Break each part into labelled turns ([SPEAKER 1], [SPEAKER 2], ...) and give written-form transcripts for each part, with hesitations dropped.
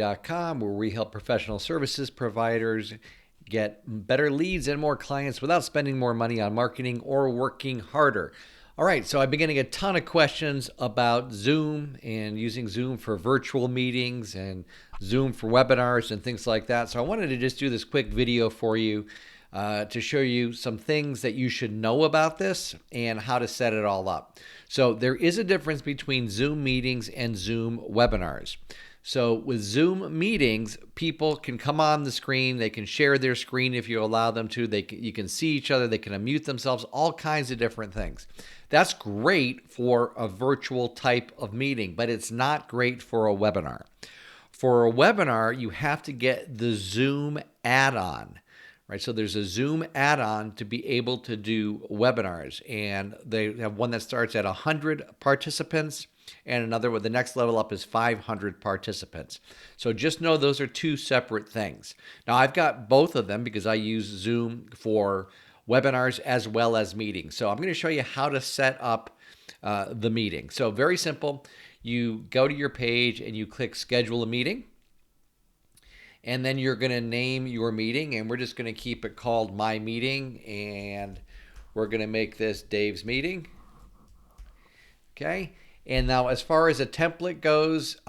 [SPEAKER 1] where we help professional services providers get better leads and more clients without spending more money on marketing or working harder. All right, so I've been getting a ton of questions about Zoom and using Zoom for virtual meetings and Zoom for webinars and things like that. So I wanted to just do this quick video for you to show you some things that you should know about this and how to set it all up. So there is a difference between Zoom meetings and Zoom webinars. So with Zoom meetings, people can come on the screen, they can share their screen if you allow them to, you can see each other, they can unmute themselves, all kinds of different things. That's great for a virtual type of meeting, but it's not great for a webinar. For a webinar, you have to get the Zoom add-on. Right, so there's a Zoom add-on to be able to do webinars, and they have one that starts at 100 participants and another with the next level up is 500 participants. So just know those are two separate things. Now I've got both of them because I use Zoom for webinars as well as meetings. So I'm going to show you how to set up the meeting. So very simple. You go to your page and you click schedule a meeting. And then you're going to name your meeting, and we're just going to keep it called My Meeting, and we're going to make this Dave's Meeting. Okay. And now as far as a template goes,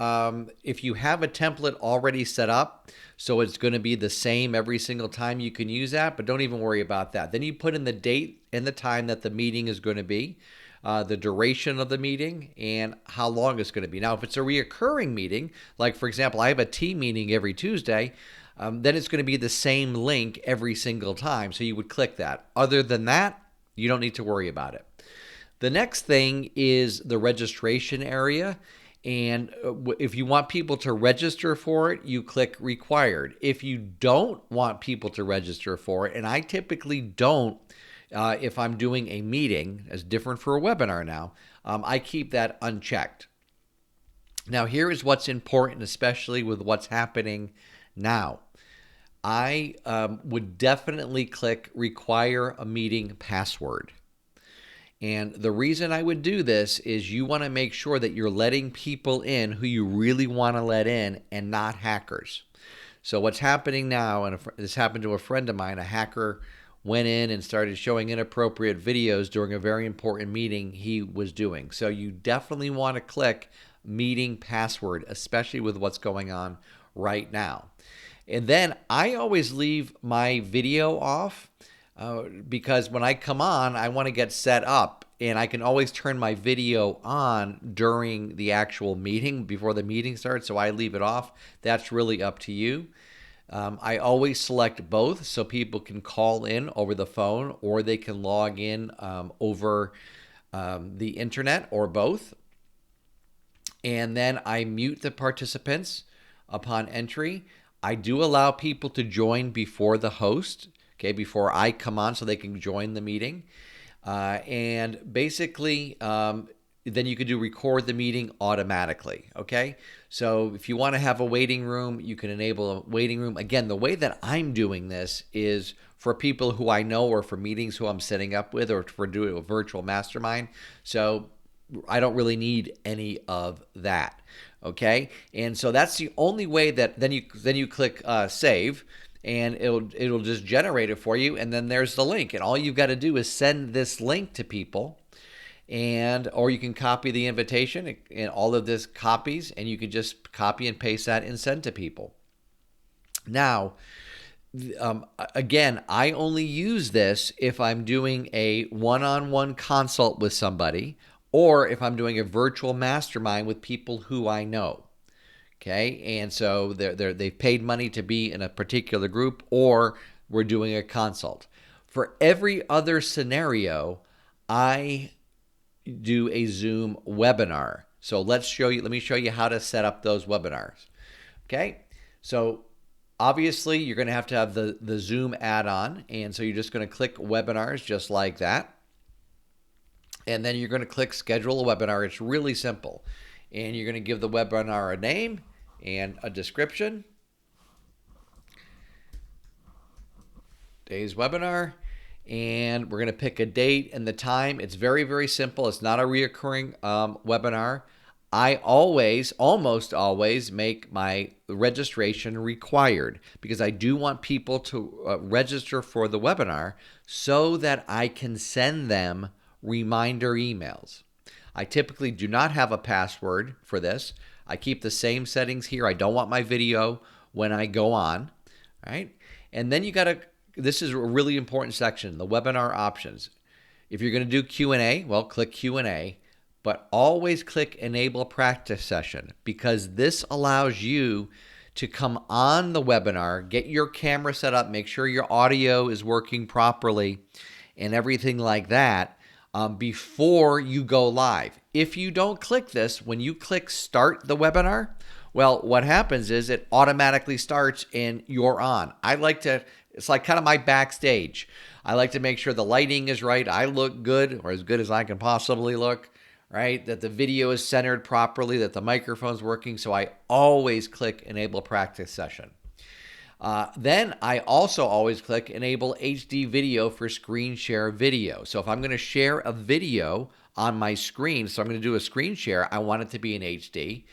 [SPEAKER 1] if you have a template already set up, so it's going to be the same every single time, you can use that, but don't even worry about that. Then you put in the date and the time that the meeting is going to be, the duration of the meeting, and how long it's going to be. Now, if it's a reoccurring meeting, like for example, I have a team meeting every Tuesday, then it's going to be the same link every single time. So you would click that. Other than that, you don't need to worry about it. The next thing is the registration area. And if you want people to register for it, you click required. If you don't want people to register for it, and I typically don't, if I'm doing a meeting, as different for a webinar now, I keep that unchecked. Now, here is what's important, especially with what's happening now. I would definitely click require a meeting password. And the reason I would do this is you want to make sure that you're letting people in who you really want to let in and not hackers. So what's happening now, and this happened to a friend of mine, a hacker went in and started showing inappropriate videos during a very important meeting he was doing. So you definitely want to click meeting password, especially with what's going on right now. And then I always leave my video off because when I come on, I want to get set up, and I can always turn my video on during the actual meeting before the meeting starts, so I leave it off. That's really up to you. I always select both so people can call in over the phone or they can log in over the internet or both. And then I mute the participants upon entry. I do allow people to join before the host, okay, before I come on so they can join the meeting. And basically, then you can do record the meeting automatically, okay? So if you want to have a waiting room, you can enable a waiting room. Again, the way that I'm doing this is for people who I know or for meetings who I'm setting up with or for doing a virtual mastermind. So I don't really need any of that, okay? And so that's the only way that then you click save, and it'll just generate it for you, and then there's the link, and all you've got to do is send this link to people, or you can copy the invitation and all of this copies, and you can just copy and paste that and send to people. Now, again, I only use this if I'm doing a one-on-one consult with somebody, or if I'm doing a virtual mastermind with people who I know. Okay, and so they've paid money to be in a particular group, or we're doing a consult. For every other scenario, I do a Zoom webinar. So let me show you how to set up those webinars. Okay, so obviously you're going to have the Zoom add-on, and so you're just going to click webinars just like that. And then you're going to click schedule a webinar. It's really simple. And you're going to give the webinar a name and a description. Today's webinar. And we're going to pick a date and the time. It's very, very simple. It's not a reoccurring webinar. I almost always make my registration required because I do want people to register for the webinar so that I can send them reminder emails. I typically do not have a password for this. I keep the same settings here. I don't want my video when I go on, right? And then this is a really important section, the webinar options. If you're going to do Q&A, well, click Q&A, but always click Enable Practice Session because this allows you to come on the webinar, get your camera set up, make sure your audio is working properly and everything like that before you go live. If you don't click this, when you click Start the webinar, well, what happens is it automatically starts and you're on. It's like kind of my backstage. I like to make sure the lighting is right. I look good, or as good as I can possibly look, right? That the video is centered properly, that the microphone's working. So I always click Enable Practice Session. Then I also always click Enable HD Video for Screen Share Video. So if I'm going to share a video on my screen, so I'm going to do a screen share, I want it to be in HD.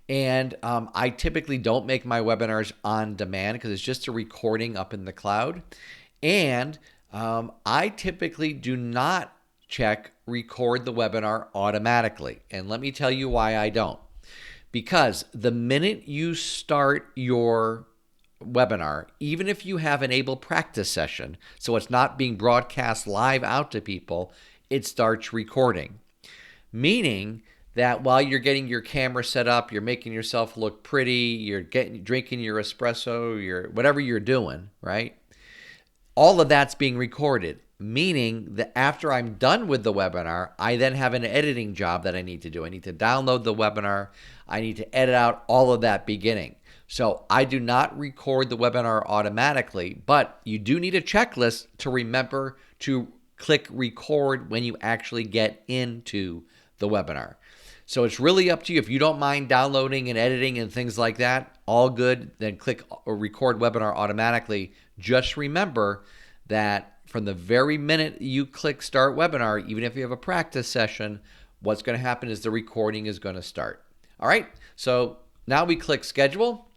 [SPEAKER 1] And I typically don't make my webinars on demand because it's just a recording up in the cloud. And I typically do not check record the webinar automatically. And let me tell you why I don't. Because the minute you start your webinar, even if you have Enable Practice Session, so it's not being broadcast live out to people, it starts recording. Meaning that while you're getting your camera set up, you're making yourself look pretty, you're drinking your espresso, whatever you're doing, right? All of that's being recorded, meaning that after I'm done with the webinar, I then have an editing job that I need to do. I need to download the webinar. I need to edit out all of that beginning. So I do not record the webinar automatically, but you do need a checklist to remember to click record when you actually get into the webinar. So it's really up to you. If you don't mind downloading and editing and things like that, all good, then click record webinar automatically. Just remember that from the very minute you click start webinar, even if you have a practice session, what's going to happen is the recording is going to start. All right, so now we click schedule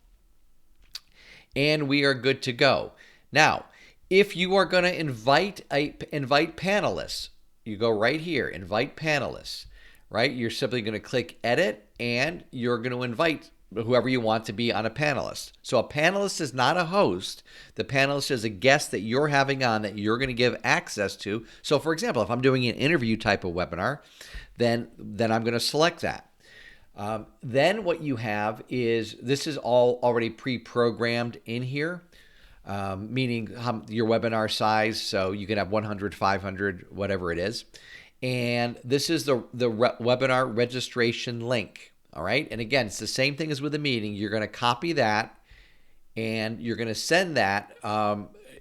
[SPEAKER 1] and we are good to go. Now, if you are going to invite panelists, you go right here, invite panelists. Right? You're simply going to click edit and you're going to invite whoever you want to be on a panelist. So a panelist is not a host. The panelist is a guest that you're having on that you're going to give access to. So for example, if I'm doing an interview type of webinar, then I'm going to select that. Then what you have is this is all already pre-programmed in here, meaning your webinar size. So you can have 100, 500, whatever it is. And this is the webinar registration link. All right. And again, it's the same thing as with a meeting. You're going to copy that and you're going to send that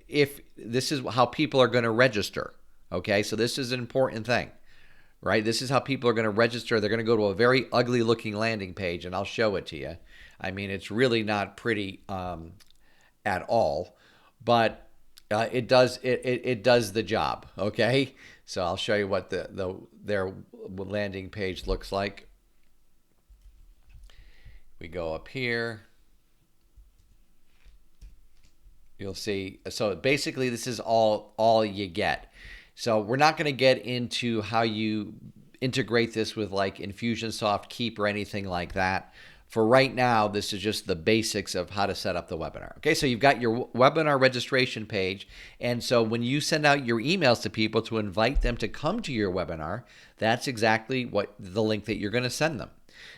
[SPEAKER 1] if this is how people are going to register. Okay. So this is an important thing, right? This is how people are going to register. They're going to go to a very ugly looking landing page and I'll show it to you. I mean, it's really not pretty at all, but it does the job. Okay. So I'll show you what their landing page looks like. We go up here. You'll see. So basically, this is all you get. So we're not going to get into how you integrate this with like Infusionsoft, Keep, or anything like that. For right now, this is just the basics of how to set up the webinar. Okay, so you've got your webinar registration page. And so when you send out your emails to people to invite them to come to your webinar, that's exactly what the link that you're going to send them.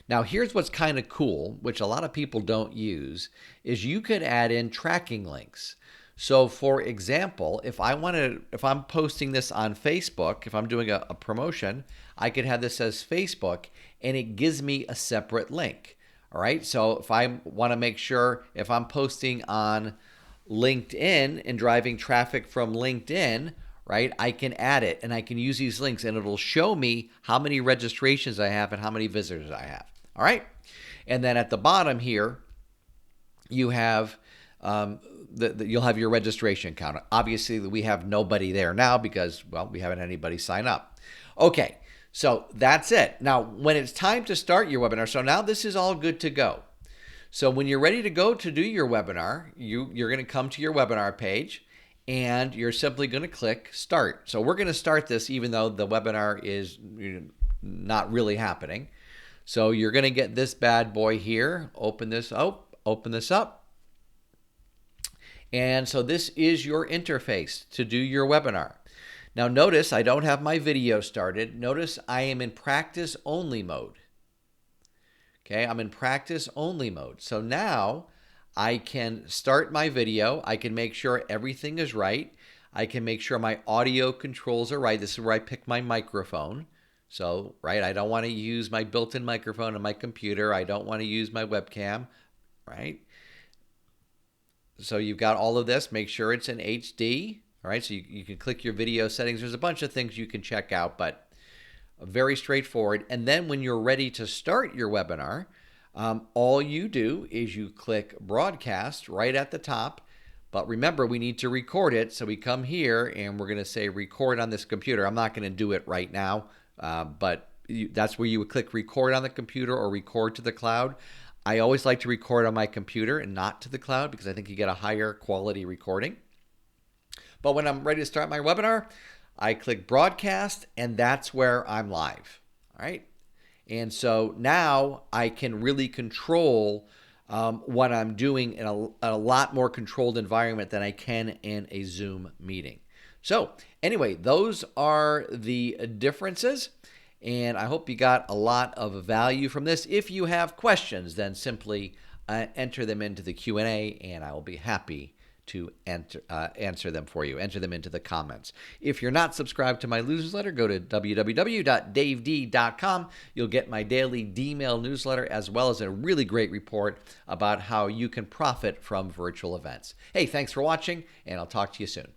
[SPEAKER 1] Now, here's what's kind of cool, which a lot of people don't use, is you could add in tracking links. So for example, if I'm posting this on Facebook, if I'm doing a promotion, I could have this as Facebook and it gives me a separate link. All right, so if I want to make sure if I'm posting on LinkedIn and driving traffic from LinkedIn, right, I can add it and I can use these links and it'll show me how many registrations I have and how many visitors I have. All right, and then at the bottom here, you have you'll have your registration count. Obviously, we have nobody there now because, well, we haven't had anybody sign up. Okay, So that's it. Now, when it's time to start your webinar, so now this is all good to go. So when you're ready to go to do your webinar, you're going to come to your webinar page and you're simply going to click start. So we're going to start this even though the webinar is not really happening. So you're going to get this bad boy here. Open this up. And so this is your interface to do your webinar. Now notice I don't have my video started. Notice I am in practice only mode. Okay, I'm in practice only mode. So now I can start my video. I can make sure everything is right. I can make sure my audio controls are right. This is where I pick my microphone. So, right, I don't want to use my built-in microphone on my computer. I don't want to use my webcam, right? So you've got all of this. Make sure it's in HD. All right, so you can click your video settings. There's a bunch of things you can check out, but very straightforward. And then when you're ready to start your webinar, all you do is you click broadcast right at the top. But remember, we need to record it. So we come here and we're going to say record on this computer. I'm not going to do it right now, but that's where you would click record on the computer or record to the cloud. I always like to record on my computer and not to the cloud because I think you get a higher quality recording. But when I'm ready to start my webinar, I click broadcast and that's where I'm live. All right. And so now I can really control what I'm doing in a lot more controlled environment than I can in a Zoom meeting. So anyway, those are the differences. And I hope you got a lot of value from this. If you have questions, then simply enter them into the Q&A and I will be happy to answer them for you. Enter them into the comments. If you're not subscribed to my newsletter, go to www.daved.com. You'll get my daily D-mail newsletter as well as a really great report about how you can profit from virtual events. Hey, thanks for watching, and I'll talk to you soon.